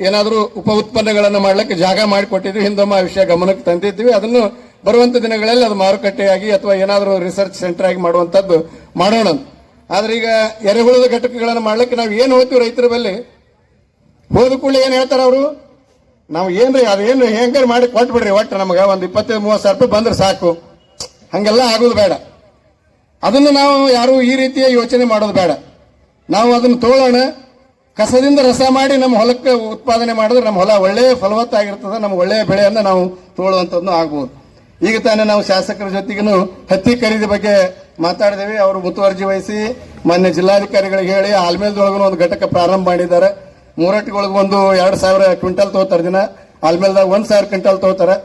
ಏನಾದರೂ ಉಪ ಉತ್ಪನ್ನಗಳನ್ನು ಮಾಡ್ಲಿಕ್ಕೆ ಜಾಗ ಮಾಡಿಕೊಟ್ಟಿದ್ವಿ. ಹಿಂದೊಮ್ಮೆ ಆ ವಿಷಯ ಗಮನಕ್ಕೆ ತಂದಿದ್ವಿ. ಅದನ್ನು ಬರುವಂತ ದಿನಗಳಲ್ಲಿ ಅದು ಮಾರುಕಟ್ಟೆಯಾಗಿ ಅಥವಾ ಏನಾದರೂ ರಿಸರ್ಚ್ ಸೆಂಟರ್ ಆಗಿ ಮಾಡುವಂತದ್ದು ಮಾಡೋಣ. ಆದ್ರೆ ಈಗ ಎರೆಹುಳದ ಘಟಕಗಳನ್ನು ಮಾಡ್ಲಿಕ್ಕೆ ನಾವು ಏನು ಹೋಗ್ತೀವಿ ರೈತರ ಬಲ್ಲಿ ಹೋದ ಕೂಡಲೇ ಏನ್ ಹೇಳ್ತಾರ ಅವರು, ನಾವು ಏನ್ರಿ ಅದೇನು ಹೆಂಗಾರು ಮಾಡಿ ಕೊಟ್ಬಿಡ್ರಿ, ಒಟ್ಟು ನಮಗೆ ಒಂದು 25-30 ಸಾವಿರ ರೂಪಾಯಿ ಬಂದ್ರೆ ಸಾಕು. ಹಂಗೆಲ್ಲ ಆಗೋದು ಬೇಡ. ಅದನ್ನು ನಾವು ಯಾರು ಈ ರೀತಿಯ ಯೋಚನೆ ಮಾಡೋದು ಬೇಡ. ನಾವು ಅದನ್ನು ತೋಳೋಣ, ಕಸದಿಂದ ರಸ ಮಾಡಿ ನಮ್ಮ ಹೊಲಕ್ಕೆ ಉತ್ಪಾದನೆ ಮಾಡಿದ್ರೆ ನಮ್ಮ ಹೊಲ ಒಳ್ಳೆಯ ಫಲವತ್ತಾಗಿರ್ತದೆ, ನಮ್ಮ ಒಳ್ಳೆಯ ಬೆಳೆಯನ್ನು ನಾವು ತೋಳುವಂಥದ್ದು ಆಗ್ಬೋದು. ಈಗ ತಾನೇ ನಾವು ಶಾಸಕರ ಜೊತೆಗೂ ಹತ್ತಿ ಖರೀದಿ ಬಗ್ಗೆ ಮಾತಾಡಿದೇವೆ. ಅವರು ಮುತುವರ್ಜಿ ವಹಿಸಿ ಮಾನ್ಯ ಜಿಲ್ಲಾಧಿಕಾರಿಗಳಿಗೆ ಹೇಳಿ ಆಲ್ಮೇಲ್ದೊಳಗೂ ಒಂದು ಘಟಕ ಪ್ರಾರಂಭ ಮಾಡಿದ್ದಾರೆ. ಮೂರಟ್ಟಿಗೊಳಗೆ ಒಂದು 2,000 ಕ್ವಿಂಟಲ್ ತಗೋತಾರೆ ದಿನ, ಆಲ್ಮೇಲ್ದಾಗ 1,000 ಕ್ವಿಂಟಲ್ ತಗೋತಾರೆ.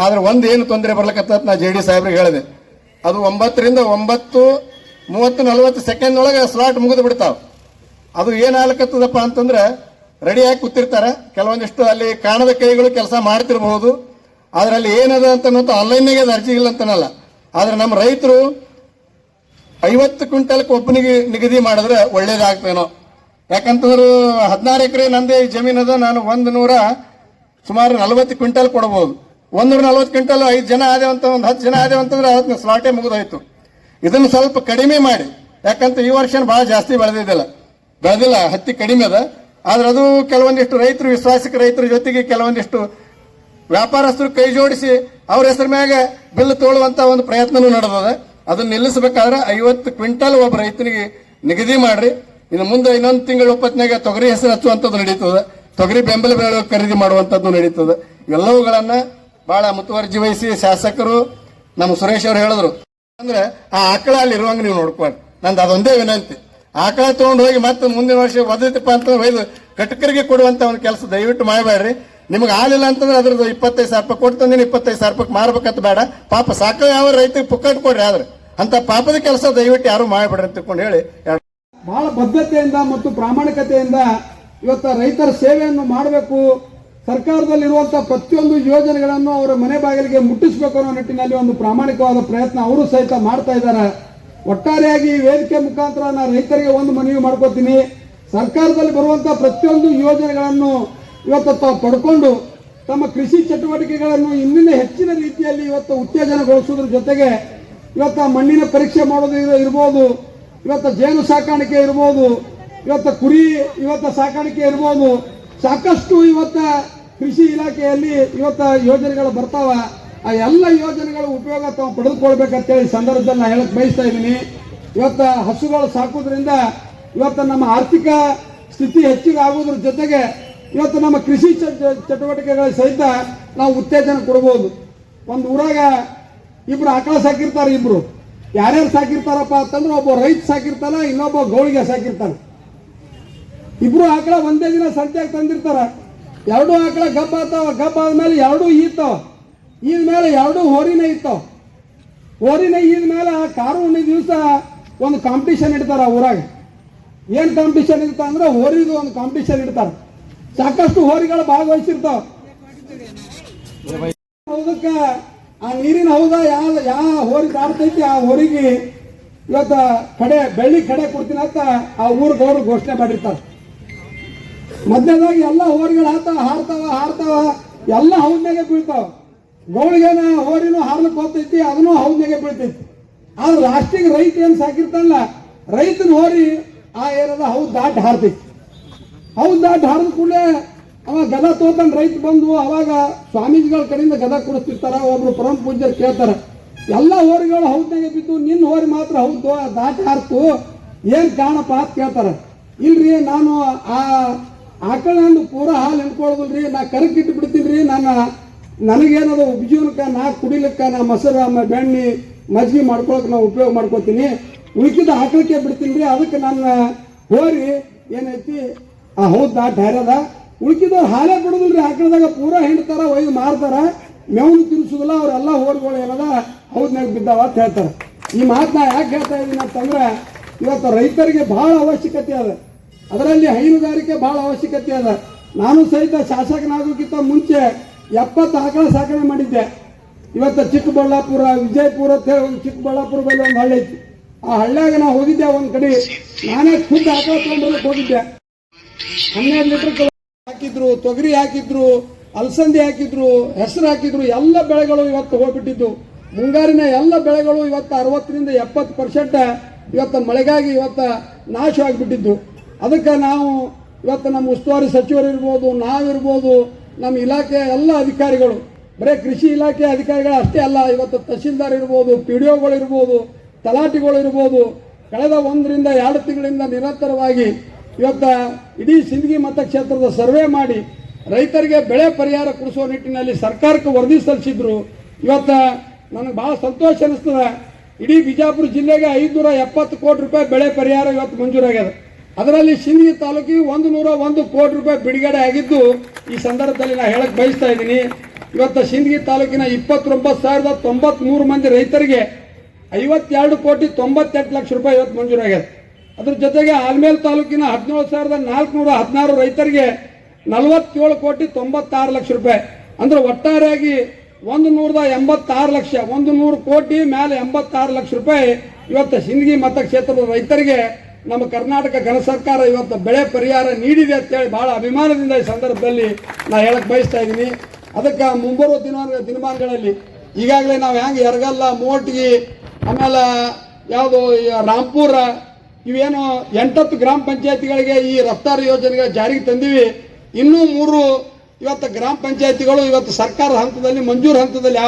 ಆದ್ರೆ ಏನು ತೊಂದರೆ ಬರ್ಲಕತ್ತ ನಾ ಜೆ ಡಿ ಸಾಹೇಬ್ರಿಗೆ ಹೇಳಿದೆ, ಅದು 9 ರಿಂದ 9:30-40 ಸೆಕೆಂಡ್ ಒಳಗೆ ಸ್ಲಾಟ್ ಮುಗಿದು ಬಿಡ್ತಾವ. ಅದು ಏನಾಗ್ಲಕತ್ತದಪ್ಪ ಅಂತಂದ್ರೆ ರೆಡಿಯಾಗಿ ಕೂತಿರ್ತಾರೆ. ಕೆಲವೊಂದಿಷ್ಟು ಅಲ್ಲಿ ಕಾಣದ ಕೈಗಳು ಕೆಲಸ ಮಾಡ್ತಿರಬಹುದು, ಆದ್ರೆ ಅಲ್ಲಿ ಏನದ ಅಂತ ಆನ್ಲೈನ್ಗೆ ಅದು ಅರ್ಜಿ ಇಲ್ಲ ಅಂತನಲ್ಲ. ಆದ್ರೆ ನಮ್ಮ ರೈತರು 50 ಕ್ವಿಂಟಲ್ಗೆ ಒಬ್ಬನಿಗೆ ನಿಗದಿ ಮಾಡಿದ್ರೆ ಒಳ್ಳೇದಾಗ್ತೇನೋ. ಯಾಕಂತಂದ್ರೆ 16 ಎಕರೆ ನಂದೇ ಜಮೀನದ, ನಾನು 100 ಸುಮಾರು 40 ಕ್ವಿಂಟಲ್ ಕೊಡಬಹುದು. 140 ಕ್ವಿಂಟಲ್ 5 ಜನ ಆದೇವಂತ, ಒಂದು 10 ಜನ ಆದೇವಂತಂದ್ರೆ ಅವತ್ತು ಸ್ಲಾಟೇ ಮುಗಿದೋಯ್ತು. ಇದನ್ನು ಸ್ವಲ್ಪ ಕಡಿಮೆ ಮಾಡಿ, ಯಾಕಂತ ಈ ವರ್ಷ ಬಹಳ ಜಾಸ್ತಿ ಬೆಳೆದಿಲ್ಲ, ಹತ್ತಿ ಕಡಿಮೆ ಅದ. ಆದ್ರೆ ಅದು ಕೆಲವೊಂದಿಷ್ಟು ರೈತರು, ವಿಶ್ವಾಸಿಕ ರೈತರ ಜೊತೆಗೆ ಕೆಲವೊಂದಿಷ್ಟು ವ್ಯಾಪಾರಸ್ಥರು ಕೈ ಜೋಡಿಸಿ ಅವ್ರ ಹೆಸರ ಮ್ಯಾಗ ಬಿಲ್ ತೋಳುವಂತ ಒಂದು ಪ್ರಯತ್ನನೂ ನಡೆದದ. ಅದನ್ನ ನಿಲ್ಲಿಸಬೇಕಾದ್ರೆ 50 ಕ್ವಿಂಟಲ್ ಒಬ್ಬ ರೈತನಿಗೆ ನಿಗದಿ ಮಾಡ್ರಿ. ಇನ್ನು ಮುಂದೆ ಇನ್ನೊಂದು ತಿಂಗಳ ಒಪ್ಪತ್ನಾಗ ತೊಗರಿ ಹೆಸರು ಹಚ್ಚುವಂಥದ್ದು ನಡೀತದೆ, ತೊಗರಿ ಬೆಂಬಲ ಬೆಳೆ ಖರೀದಿ ಮಾಡುವಂಥದ್ದು ನಡೀತದೆ. ಎಲ್ಲವುಗಳನ್ನ ಬಹಳ ಮುತುವರ್ಜಿ ವಹಿಸಿ ಶಾಸಕರು ನಮ್ಮ ಸುರೇಶ್ ಅವರು ಹೇಳಿದ್ರು. ಅಂದ್ರೆ ಆ ಆಕಳ ಅಲ್ಲಿ ಇರುವಂಗ ನೀವು ನೋಡ್ಕೊಳ್ಳಿ. ನಂದು ಅದೊಂದೇ ವಿನಂತಿ. ಆಕಳ ತಗೊಂಡು ಹೋಗಿ ಮತ್ತೆ ಮುಂದಿನ ವರ್ಷ ಒದೈತಪ್ಪ ಅಂತ ಒಯ್ದು ಕಟಕರಿಗೆ ಕೊಡುವಂತ ಒಂದು ಕೆಲಸ ದಯವಿಟ್ಟು ಮಾಡಬೇಡ್ರಿ. ನಿಮ್ಗೆ ಹಾಲಿಲ್ಲ ಅಂತಂದ್ರೆ ಅದ್ರದ್ದು 25,000 ರೂಪಾಯಿ ಕೊಟ್ಟು ತಂದಿನಿ, 25,000 ರೂಪಾಯಿ ಮಾರ್ಬೇಕಂತ ಬೇಡ. ಪಾಪ ಸಾಕು ಯಾವ ರೈತರಿಗೆ ಪುಕ್ಕಟ್ ಕೊಡ್ರಿ. ಆದ್ರೆ ಅಂತ ಪಾಪದ ಕೆಲಸ ದಯವಿಟ್ಟು ಯಾರು ಮಾಡಬೇಡ್ರಿ ಅಂತ ತಿಳ್ಕೊಂಡು ಹೇಳಿ ಬಹಳ ಬದ್ಧತೆಯಿಂದ ಮತ್ತು ಪ್ರಾಮಾಣಿಕತೆಯಿಂದ ಇವತ್ತು ರೈತರ ಸೇವೆಯನ್ನು ಮಾಡಬೇಕು. ಸರ್ಕಾರದಲ್ಲಿರುವಂತಹ ಪ್ರತಿಯೊಂದು ಯೋಜನೆಗಳನ್ನು ಅವರ ಮನೆ ಬಾಗಿಲಿಗೆ ಮುಟ್ಟಿಸಬೇಕು ಅನ್ನೋ ನಿಟ್ಟಿನಲ್ಲಿ ಒಂದು ಪ್ರಾಮಾಣಿಕವಾದ ಪ್ರಯತ್ನ ಅವರು ಸಹಿತ ಮಾಡ್ತಾ ಇದ್ದಾರೆ. ಒಟ್ಟಾರೆಯಾಗಿ ವೇದಿಕೆ ಮುಖಾಂತರ ನಾನು ರೈತರಿಗೆ ಒಂದು ಮನವಿ ಮಾಡ್ಕೋತೀನಿ, ಸರ್ಕಾರದಲ್ಲಿ ಬರುವಂತಹ ಪ್ರತಿಯೊಂದು ಯೋಜನೆಗಳನ್ನು ಇವತ್ತು ತಾವು ಪಡ್ಕೊಂಡು ತಮ್ಮ ಕೃಷಿ ಚಟುವಟಿಕೆಗಳನ್ನು ಇನ್ನೂ ಹೆಚ್ಚಿನ ರೀತಿಯಲ್ಲಿ ಇವತ್ತು ಉತ್ತೇಜನಗೊಳಿಸುವುದರ ಜೊತೆಗೆ ಇವತ್ತು ಮಣ್ಣಿನ ಪರೀಕ್ಷೆ ಮಾಡೋದು ಇರ್ಬೋದು, ಇವತ್ತು ಜೇನು ಸಾಕಾಣಿಕೆ ಇರ್ಬೋದು, ಇವತ್ತು ಕುರಿ ಇವತ್ತು ಸಾಕಾಣಿಕೆ ಇರ್ಬೋದು, ಸಾಕಷ್ಟು ಇವತ್ತು ಕೃಷಿ ಇಲಾಖೆಯಲ್ಲಿ ಇವತ್ತು ಯೋಜನೆಗಳು ಬರ್ತಾವ. ಆ ಎಲ್ಲ ಯೋಜನೆಗಳ ಉಪಯೋಗ ತಾವು ಪಡೆದುಕೊಳ್ಬೇಕಂತೇಳಿ ಸಂದರ್ಭದಲ್ಲಿ ನಾನು ಹೇಳಕ್ ಬಯಸ್ತಾ ಇದ್ದೀನಿ. ಇವತ್ತು ಹಸುಗಳು ಸಾಕೋದ್ರಿಂದ ಇವತ್ತು ನಮ್ಮ ಆರ್ಥಿಕ ಸ್ಥಿತಿ ಹೆಚ್ಚಿಗೆ ಆಗೋದ್ರ ಜೊತೆಗೆ ಇವತ್ತು ನಮ್ಮ ಕೃಷಿ ಚಟುವಟಿಕೆಗಳ ಸಹಿತ ನಾವು ಉತ್ತೇಜನ ಕೊಡಬಹುದು. ಒಂದು ಊರಾಗ 2 ಆಕಳ ಸಾಕಿರ್ತಾರೆ, 2 ಯಾರ್ಯಾರು ಸಾಕಿರ್ತಾರಪ್ಪ ಅಂತಂದ್ರೆ ಒಬ್ಬ ರೈತ ಸಾಕಿರ್ತಾನ, ಇನ್ನೊಬ್ಬ ಗೌಳಿಗೆ ಸಾಕಿರ್ತಾನೆ. 2 ಆಕಳ ಒಂದೇ ದಿನ ಸಂತೆಗೆ ತಂದಿರ್ತಾರ. 2 ಆಕಳ ಗಬ್ಬ ಆತಾವ, ಗಬ್ಬ ಆದ್ಮೇಲೆ 2 ಈತಾವ, ಈದ ಮೇಲೆ 2 ಹೋರಿನೇ ಇತ್ತಾವ. ಹೋರಿನೇ ಈದ ಮೇಲೆ ಕಾರು ಹುಣ್ಣಿಮೆ ದಿವಸ ಒಂದು ಕಾಂಪಿಟೇಷನ್ ಇಡ್ತಾರ ಊರಾಗ. ಏನ್ ಕಾಂಪಿಟೇಷನ್ ಇರ್ತಾವ ಅಂದ್ರೆ ಹೋರಿದು ಒಂದು ಕಾಂಪಿಟೇಷನ್ ಇಡ್ತಾರ. ಸಾಕಷ್ಟು ಹೋರಿಗಳು ಭಾಗವಹಿಸಿರ್ತಾವ. ಹೌದಕ್ಕ ಆ ನೀರಿನ ಹೌದ ಯಾವ ಹೋರಿ ದಾಡ್ತೈತಿ ಆ ಹೋರಿಗೆ ಇವತ್ತ ಕಡೆ ಬೆಳ್ಳಿ ಕಡೆ ಕೊಡ್ತೀನಿ ಅಂತ ಆ ಊರ್ ಗೌಡ್ರು ಘೋಷಣೆ ಮಾಡಿರ್ತಾರ. ಮಧ್ಯದಾಗಿ ಎಲ್ಲ ಹೋರಿಗಳು ಹಾರ್ತಾವ ಎಲ್ಲ ಹೌದ್ನಾಗೆ ಬೀಳ್ತಾವ. ಗೌಳಿಗೆನ ಹೋರಿನೂ ಹಾರ್ಲಿಕ್ಕೆ ಹೋಗ್ತೈತಿ, ಅದನ್ನು ಹೌದ್ನಾಗೆ ಬೀಳ್ತೈತಿ. ಆದ್ರೆ ಲಾಸ್ಟಿಗೆ ರೈತ ಏನು ಸಾಕಿರ್ತಾನಲ್ಲ, ರೈತನ ಹೋರಿ ಆ ಏನದ ಹೌದ್ ದಾಟ್ ಹಾರ್ತೈತಿ. ಹೌದ್ ದಾಟ್ ಹಾರಿದ ಕೂಡಲೇ ಅವ ಗದ ತೋತಾನ. ರೈತ ಬಂದು ಅವಾಗ ಸ್ವಾಮೀಜಿಗಳ ಕಡೆಯಿಂದ ಗದ ಕೊಡಿಸ್ತಿರ್ತಾರ. ಒಬ್ರು ಪರಮ ಪೂಜ್ಯರು ಕೇಳ್ತಾರ, ಎಲ್ಲ ಹೋರಿಗಳು ಹೌದ್ನಾಗೆ ಬಿದ್ದು ನಿನ್ನ ಹೋರಿ ಮಾತ್ರ ಹೌದು ದಾಟ್ ಹಾರ್ತು, ಏನ್ ಕಾರಣಪ್ಪ ಅಂತ ಕೇಳ್ತಾರ. ಇಲ್ರಿ, ನಾನು ಆ ಆಕಳಂದು ಪೂರ ಹಾಲು ಹಿಂಡ್ಕೊಳ್ಳೋದಿಲ್ರಿ, ನಾ ಕರಕ್ ಇಟ್ಟು ಬಿಡ್ತೀನಿ. ನನಗೇನದು ಉಪಜೀವನಕ್ಕೆ, ನಾ ಕುಡಿಲಿಕ್ಕೆ, ನಾ ಮೊಸರು ಬೆಣ್ಣೆ ಮಜ್ಜಿಗೆ ಮಾಡ್ಕೊಳಕ್ ನಾ ಉಪಯೋಗ ಮಾಡ್ಕೋತೀನಿ, ಉಳಿಕಿದ ಆಕಳಕ್ಕೆ ಬಿಡ್ತೀನಿ ರೀ. ಅದಕ್ಕೆ ನನ್ನ ಹೋರಿ ಏನೈತಿ ಆ ಹೌದ್ ದಾಟ್ ಹಾರ್ಯದ. ಉಳ್ಕಿದವ್ರು ಹಾಲೇ ಬಿಡುದಿಲ್ರಿ, ಆಕಳದಾಗ ಪೂರ ಹಿಂಡ್ತಾರ, ಒಯ್ದು ಮಾರ್ತಾರ, ಮೇವನ್ನು ತಿನ್ಸುದಿಲ್ಲ. ಅವರೆಲ್ಲ ಹೋರಿಗಳು ಏನದ ಹೌದ್ನಾಗ ಬಿದ್ದಾವ ಅಂತ ಹೇಳ್ತಾರೆ. ಈ ಮಾತನ್ನ ಯಾಕೆ ಹೇಳ್ತಾ ಇದ್ದೀನಿ ಅಂತಂದ್ರೆ, ಇವತ್ತು ರೈತರಿಗೆ ಬಹಳ ಅವಶ್ಯಕತೆ ಅದ, ಅದರಲ್ಲಿ ಹೈನುಗಾರಿಕೆ ಬಹಳ ಅವಶ್ಯಕತೆ ಅದ. ನಾನು ಸಹಿತ ಶಾಸಕನಾಗೋಕ್ಕಿಂತ ಮುಂಚೆ 70 ಆಕಳ ಸಾಕಣೆ ಮಾಡಿದ್ದೆ. ಇವತ್ತು ಚಿಕ್ಕಬಳ್ಳಾಪುರ, ವಿಜಯಪುರ ಅಂತ ಹೇಳಿ ಒಂದು ಚಿಕ್ಕಬಳ್ಳಾಪುರ ಬಳಿ ಒಂದು ಹಳ್ಳಿ ಐತಿ. ಆ ಹಳ್ಳಿಯಾಗ ನಾ ಹೋಗಿದ್ದೆ. ಒಂದ್ ಕಡೆ ನಾನೇ ಖುದ್ದು ಆಕಳ ತಗೊಂಡ್ಬರ್ಲಿಕ್ಕೆ ಹೋಗಿದ್ದೆ. 12 ಲೀಟರ್ ಹಾಕಿದ್ರು, ತೊಗರಿ ಹಾಕಿದ್ರು, ಅಲಸಂದಿ ಹಾಕಿದ್ರು, ಹೆಸರು ಹಾಕಿದ್ರು. ಎಲ್ಲ ಬೆಳೆಗಳು ಇವತ್ತು ಹೋಗ್ಬಿಟ್ಟಿದ್ದು. ಮುಂಗಾರಿನ ಎಲ್ಲ ಬೆಳೆಗಳು ಇವತ್ತು 60ರಿಂದ 70% ಇವತ್ತು ಮಳೆಗಾಗಿ ಇವತ್ತು ನಾಶವಾಗಿಬಿಟ್ಟಿದ್ದು. ಅದಕ್ಕೆ ನಾವು ಇವತ್ತು ನಮ್ಮ ಉಸ್ತುವಾರಿ ಸಚಿವರು ಇರ್ಬೋದು, ನಾವಿರ್ಬೋದು, ನಮ್ಮ ಇಲಾಖೆ ಎಲ್ಲ ಅಧಿಕಾರಿಗಳು, ಬರೀ ಕೃಷಿ ಇಲಾಖೆ ಅಧಿಕಾರಿಗಳು ಅಷ್ಟೇ ಅಲ್ಲ, ಇವತ್ತು ತಹಶೀಲ್ದಾರ್ ಇರ್ಬೋದು, PDOಗಳು ಇರ್ಬೋದು, ತಲಾಟಿಗಳು ಇರ್ಬೋದು, ಕಳೆದ 1 ರಿಂದ 2 ತಿಂಗಳಿಂದ ನಿರಂತರವಾಗಿ ಇವತ್ತು ಇಡೀ ಸಿಂದಗಿ ಮತಕ್ಷೇತ್ರದ ಸರ್ವೆ ಮಾಡಿ ರೈತರಿಗೆ ಬೆಳೆ ಪರಿಹಾರ ಕೊಡಿಸುವ ನಿಟ್ಟಿನಲ್ಲಿ ಸರ್ಕಾರಕ್ಕೆ ವರದಿ ಸಲ್ಲಿಸಿದ್ರು. ಇವತ್ತು ನನಗೆ ಬಹಳ ಸಂತೋಷ ಅನಿಸ್ತದೆ. ಇಡೀ ಬಿಜಾಪುರ ಜಿಲ್ಲೆಗೆ 570 ಕೋಟಿ ರೂಪಾಯಿ ಬೆಳೆ ಪರಿಹಾರ ಇವತ್ತು ಮಂಜೂರಾಗ್ಯದ. ಅದರಲ್ಲಿ ಸಿಂದಗಿ ತಾಲೂಕಿಗೆ 101 ಕೋಟಿ ರೂಪಾಯಿ ಬಿಡುಗಡೆ ಆಗಿದ್ದು ಈ ಸಂದರ್ಭದಲ್ಲಿ ನಾನು ಹೇಳಕ್ ಬಯಸ್ತಾ ಇದ್ದೀನಿ. ಇವತ್ತು ಸಿಂದಗಿ ತಾಲೂಕಿನ 29,093 ಮಂದಿ ರೈತರಿಗೆ 52 ಕೋಟಿ 98 ಲಕ್ಷ ರೂಪಾಯಿ ಇವತ್ತು ಮಂಜೂರಾಗ್ಯದ. ಅದ್ರ ಜೊತೆಗೆ ಆಲ್ಮೇಲ್ ತಾಲೂಕಿನ 17,416 ರೈತರಿಗೆ 47 ಕೋಟಿ 96 ಲಕ್ಷ ರೂಪಾಯಿ. ಅಂದ್ರೆ ಒಟ್ಟಾರೆಯಾಗಿ 186 ಲಕ್ಷ, 100 ಕೋಟಿ ಮೇಲೆ 86 ಲಕ್ಷ ರೂಪಾಯಿ ಇವತ್ತು ಸಿಂದಗಿ ಮತಕ್ಷೇತ್ರದ ರೈತರಿಗೆ ನಮ್ಮ ಕರ್ನಾಟಕ ಘನ ಸರ್ಕಾರ ಇವತ್ತು ಬೆಳೆ ಪರಿಹಾರ ನೀಡಿದೆ ಅಂತೇಳಿ ಬಹಳ ಅಭಿಮಾನದಿಂದ ಈ ಸಂದರ್ಭದಲ್ಲಿ ನಾ ಹೇಳಕ್ ಬಯಸ್ತಾ ಇದ್ದೀನಿ. ಅದಕ್ಕೆ ಮುಂಬರುವ ದಿನಮಾನಗಳಲ್ಲಿ ಈಗಾಗಲೇ ನಾವು ಹೆಂಗೆ ಯರಗಲ್ಲ, ಮೋಟ್ಗಿ, ಆಮೇಲೆ ಯಾವುದು ರಾಂಪುರ, ಇವೇನು 8 ಗ್ರಾಮ ಪಂಚಾಯತಿಗಳಿಗೆ ಈ ರಫ್ತಾರು ಯೋಜನೆಗೆ ಜಾರಿಗೆ ತಂದಿವಿ. ಇನ್ನೂ 3 ಇವತ್ತು ಗ್ರಾಮ ಪಂಚಾಯತಿಗಳು ಇವತ್ತು ಸರ್ಕಾರದ ಹಂತದಲ್ಲಿ, ಮಂಜೂರು ಹಂತದಲ್ಲಿ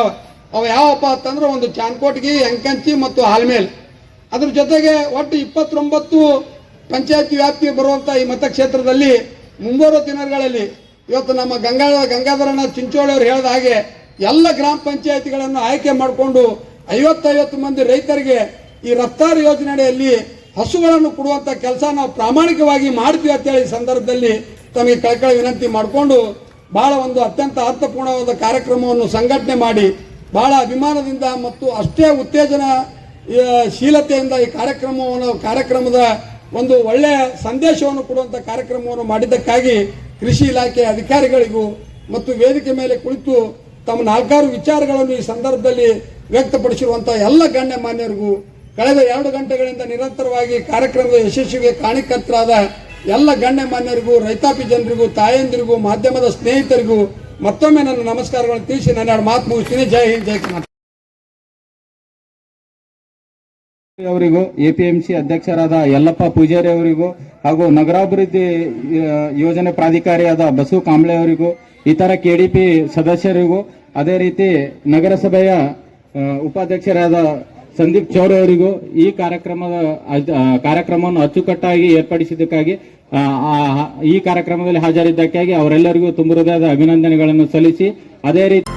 ಅವು ಯಾವಪ್ಪ ಅಂತಂದ್ರೆ ಒಂದು ಚಾನ್ಕೋಟ್ಗಿ, ಎಂಕಂಚಿ ಮತ್ತು ಆಲ್ಮೇಲ್. ಅದ್ರ ಜೊತೆಗೆ ಒಟ್ಟು 29 ಪಂಚಾಯತಿ ವ್ಯಾಪ್ತಿಗೆ ಬರುವಂಥ ಈ ಮತಕ್ಷೇತ್ರದಲ್ಲಿ ಮುಂಬರುವ ದಿನಗಳಲ್ಲಿ ಇವತ್ತು ನಮ್ಮ ಗಂಗಾಧರನ ಚಿಂಚೋಳಿ ಅವರು ಹೇಳಿದ ಹಾಗೆ ಎಲ್ಲ ಗ್ರಾಮ ಪಂಚಾಯತಿಗಳನ್ನು ಆಯ್ಕೆ ಮಾಡಿಕೊಂಡು 50 ಮಂದಿ ರೈತರಿಗೆ ಈ ರಫ್ತಾರು ಯೋಜನೆಯಲ್ಲಿ ಹಸುಗಳನ್ನು ಕೊಡುವಂಥ ಕೆಲಸ ನಾವು ಪ್ರಾಮಾಣಿಕವಾಗಿ ಮಾಡ್ತೀವಿ ಅಂತೇಳಿ ಈ ಸಂದರ್ಭದಲ್ಲಿ ತಮಗೆ ಕಳಕಳಿ ವಿನಂತಿ ಮಾಡಿಕೊಂಡು ಬಹಳ ಒಂದು ಅತ್ಯಂತ ಅರ್ಥಪೂರ್ಣವಾದ ಕಾರ್ಯಕ್ರಮವನ್ನು ಸಂಘಟನೆ ಮಾಡಿ ಬಹಳ ಅಭಿಮಾನದಿಂದ ಮತ್ತು ಅಷ್ಟೇ ಉತ್ತೇಜನ ಶೀಲತೆಯಿಂದ ಈ ಕಾರ್ಯಕ್ರಮದ ಒಂದು ಒಳ್ಳೆಯ ಸಂದೇಶವನ್ನು ಕೊಡುವಂಥ ಕಾರ್ಯಕ್ರಮವನ್ನು ಮಾಡಿದ್ದಕ್ಕಾಗಿ ಕೃಷಿ ಇಲಾಖೆ ಅಧಿಕಾರಿಗಳಿಗೂ ಮತ್ತು ವೇದಿಕೆ ಮೇಲೆ ಕುಳಿತು ತಮ್ಮ 4 ವಿಚಾರಗಳನ್ನು ಈ ಸಂದರ್ಭದಲ್ಲಿ ವ್ಯಕ್ತಪಡಿಸಿರುವಂಥ ಎಲ್ಲ ಗಣ್ಯ ಮಾನ್ಯರಿಗೂ, ಕಳೆದ 2 ಗಂಟೆಗಳಿಂದ ನಿರಂತರವಾಗಿ ಕಾರ್ಯಕ್ರಮದ ಯಶಸ್ವಿಗೆ ಕಾರಣಕರ್ತರಾದ ಎಲ್ಲ ಗಣ್ಯ ಮಾನ್ಯರಿಗೂ, ರೈತಾಪಿ ಜನರಿಗೂ, ತಾಯಂದಿರಿಗೂ, ಮಾಧ್ಯಮದ ಸ್ನೇಹಿತರಿಗೂ ಮತ್ತೊಮ್ಮೆ ನನ್ನ ನಮಸ್ಕಾರಗಳನ್ನು ತಿಳಿಸಿ ನನ್ನ 2 ಮಾತು ಮುಗಿಸ್ತೀನಿ. ಜೈ ಹಿಂದ್, ಜೈ ಕರ್ನಾಟಕ. ಅವರಿಗೂ, APMC ಅಧ್ಯಕ್ಷರಾದ ಯಲ್ಲಪ್ಪ ಪೂಜಾರಿ ಅವರಿಗೂ ಹಾಗೂ ನಗರಾಭಿವೃದ್ಧಿ ಯೋಜನೆ ಪ್ರಾಧಿಕಾರಿಯಾದ ಬಸು ಕಾಂಬ್ಳೆ ಅವರಿಗೂ, ಇತರ KDP ಸದಸ್ಯರಿಗೂ, ಅದೇ ರೀತಿ ನಗರಸಭೆಯ ಉಪಾಧ್ಯಕ್ಷರಾದ ಸಂದೀಪ್ ಚೌರ್ ಅವರಿಗೂ ಈ ಕಾರ್ಯಕ್ರಮವನ್ನು ಅಚ್ಚುಕಟ್ಟಾಗಿ ಏರ್ಪಡಿಸಿದ್ದಕ್ಕಾಗಿ, ಈ ಕಾರ್ಯಕ್ರಮದಲ್ಲಿ ಹಾಜರಿದ್ದಕ್ಕಾಗಿ ಅವರೆಲ್ಲರಿಗೂ ತುಂಬ ಹೃದಯದ ಅಭಿನಂದನೆಗಳನ್ನು ಸಲ್ಲಿಸಿ, ಅದೇ ರೀತಿ